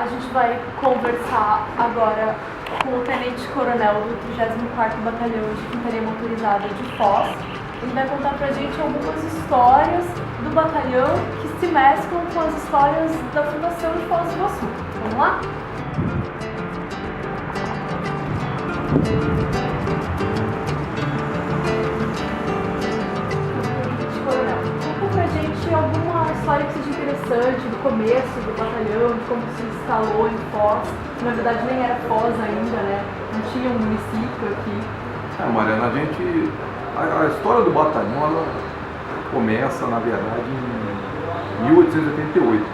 A gente vai conversar agora com o tenente-coronel do 34º Batalhão de Infantaria Motorizada de Foz. Ele vai contar pra gente algumas histórias do batalhão que se mesclam com as histórias da fundação de Foz do Iguaçu. Vamos lá? Tenente-coronel, conta pra gente alguma história que seja interessante do começo do batalhão, de como se instalou em Foz. Na verdade nem era Foz ainda, né? Não tinha um município aqui. Mariana, a história do batalhão ela começa, na verdade, em 1888,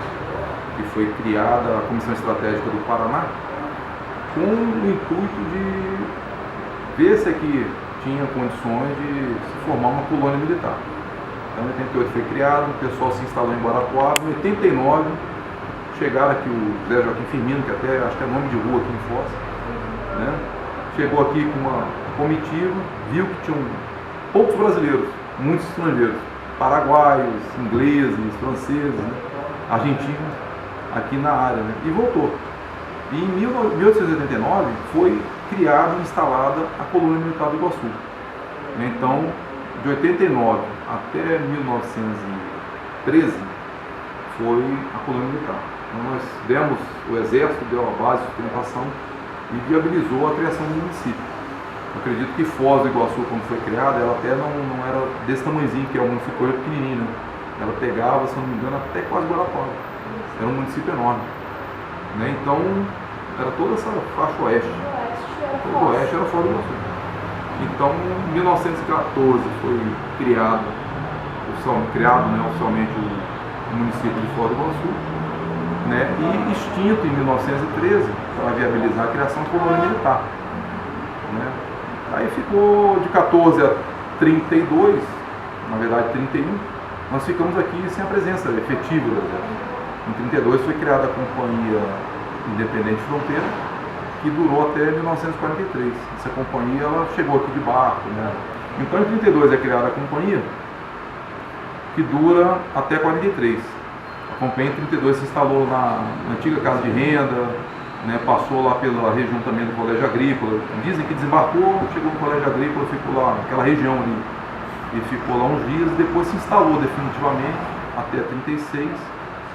que foi criada a Comissão Estratégica do Paraná com o intuito de ver se aqui tinha condições de se formar uma colônia militar. Então, em 88 foi criado, o pessoal se instalou em Guarapuava. Em 89, chegaram aqui o Zé Joaquim Firmino, que até acho que é nome de rua aqui em Foz, né? Chegou aqui com uma comitiva, viu que tinham poucos brasileiros, muitos estrangeiros, paraguaios, ingleses, franceses, né? Argentinos, aqui na área, né? E voltou. E em 1889 foi criada e instalada a colônia militar do Iguaçu. Então, de 89 até 1913 foi a colônia militar. Então, nós demos, o Exército deu a base de sustentação e viabilizou a criação do município. Eu acredito que Foz do Iguaçu, quando foi criada, ela até não era desse tamanhozinho, que é um município pequenininho, né? Ela pegava, se não me engano, até quase Guarapuava. Era um município enorme, né? Então, era toda essa faixa oeste. O oeste era Foz do Iguaçu. Então, em 1914 foi criado, oficialmente o município de Foz do Iguaçu, né? E extinto em 1913 para viabilizar a criação da colônia militar, né? Aí ficou de 14 a 32, na verdade 31, nós ficamos aqui sem a presença efetiva do Exército. Em 32 foi criada a Companhia Independente Fronteira, que durou até 1943. Essa companhia ela chegou aqui de barco, né? Então em 32 é criada a companhia, que dura até 43. A companhia em 32 se instalou na antiga Casa de Renda, né? Passou lá pela região também do Colégio Agrícola. Dizem que desembarcou, chegou no Colégio Agrícola, ficou lá naquela região ali. E ficou lá uns dias, depois se instalou definitivamente até 36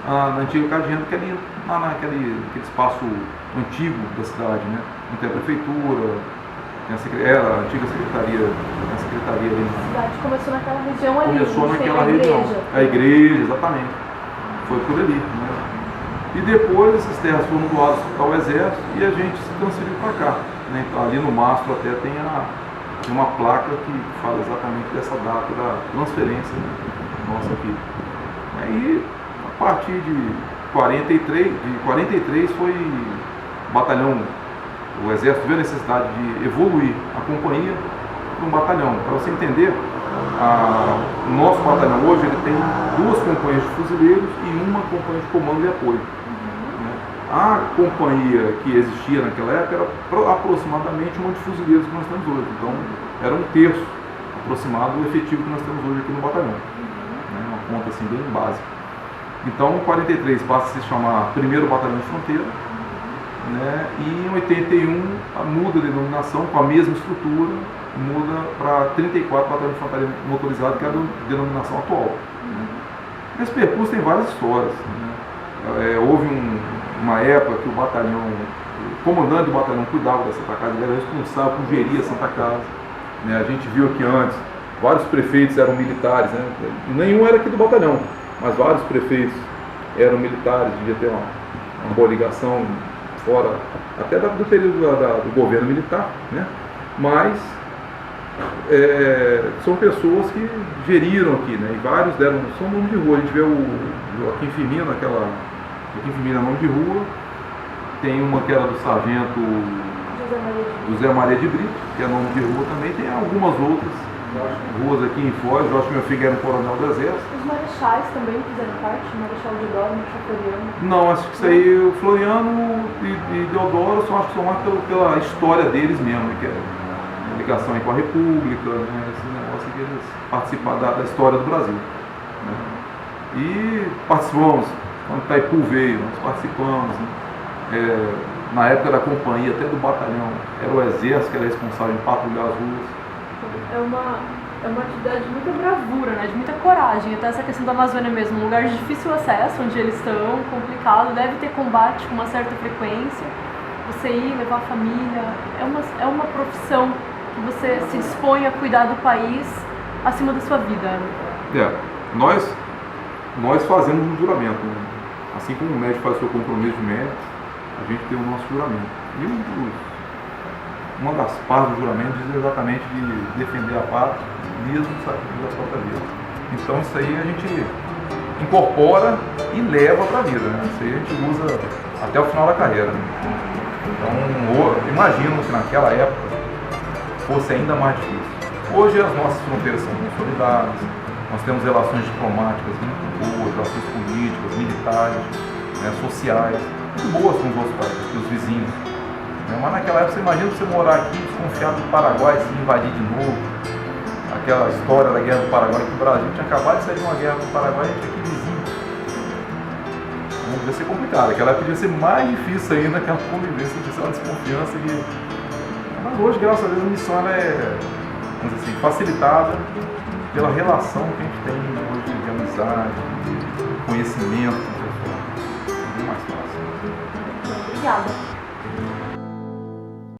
na antiga Casa de Renda, que ali naquele espaço antigo da cidade, né? Não tem a prefeitura, tem a antiga secretaria, a secretaria ali. A cidade começou naquela região ali. Começou naquela região. A igreja, exatamente. Foi por ali, né? E depois essas terras foram doadas ao Exército e a gente se transferiu para cá, né? Então, ali no mastro até tem uma placa que fala exatamente dessa data da transferência, né, nossa aqui. Aí, a partir de 43 foi o batalhão, o Exército viu a necessidade de evoluir a companhia para um batalhão. Para você entender, o nosso batalhão hoje ele tem 2 companhias de fuzileiros e uma companhia de comando e apoio. A companhia que existia naquela época era aproximadamente uma de fuzileiros que nós temos hoje. Então, era 1/3 aproximado do efetivo que nós temos hoje aqui no batalhão. Né? Uma conta assim bem básica. Então, em 43 passa a se chamar 1º Batalhão de Fronteira, né? E em 81 muda a denominação com a mesma estrutura, muda para 34 Batalhão de Infantaria Motorizada, que é a denominação atual. Né? Esse percurso tem várias histórias. Né? Houve uma época que o comandante do batalhão cuidava da Santa Casa, ele era responsável por gerir a Santa Casa. Né? A gente viu aqui antes, vários prefeitos eram militares, né? Nenhum era aqui do batalhão, mas vários prefeitos eram militares, devia ter uma boa ligação fora, até do período do governo militar, né? Mas são pessoas que geriram aqui, né? E vários são nome de rua. A gente vê o Joaquim Firmino, Joaquim Firmino é nome de rua. Tem uma que era do sargento José Maria de Brito, que é nome de rua também. Tem algumas outras ruas aqui em Foz. Eu acho que meu filho era um coronel do Exército. Os marechais também fizeram parte? Marechal Deodoro, Marechal Floriano? Não, acho que isso aí, o Floriano e Deodoro, acho que são mais pela história deles mesmo, né, que é a ligação aí com a República, né, esse negócio que eles participaram da história do Brasil. Né. E participamos, quando Itaipu veio, nós participamos. Né. Na época da companhia, até do batalhão, era o exército que era responsável em patrulhar as ruas. É uma atividade de muita bravura, né? De muita coragem. Até essa questão da Amazônia mesmo, um lugar de difícil acesso, onde eles estão, complicado, deve ter combate com uma certa frequência. Você ir, levar a família, é uma profissão que você se dispõe a cuidar do país acima da sua vida. Nós fazemos um juramento, né? Assim como o médico faz o seu compromisso de médico, a gente tem o nosso juramento. E uma das partes do juramento diz exatamente de defender a pátria, mesmo o sacrifício da própria vida. Então isso aí a gente incorpora e leva para a vida, né? Isso aí a gente usa até o final da carreira, né? Então, imagino que naquela época fosse ainda mais difícil. Hoje as nossas fronteiras são consolidadas, nós temos relações diplomáticas muito boas, relações políticas, militares, né, sociais, muito boas com os outros países, com os vizinhos. Mas naquela época, você imagina você morar aqui desconfiado do Paraguai, se invadir de novo. Aquela história da Guerra do Paraguai, que o Brasil tinha acabado de sair de uma guerra do Paraguai e tinha aqui vizinho. Não devia ser complicado, aquela época devia ser mais difícil ainda, aquela convivência, devia ser uma desconfiança. Mas hoje, graças a Deus, a missão ela é, vamos dizer assim, facilitada pela relação que a gente tem hoje de amizade, de conhecimento com o pessoal. É bem mais fácil. Obrigada.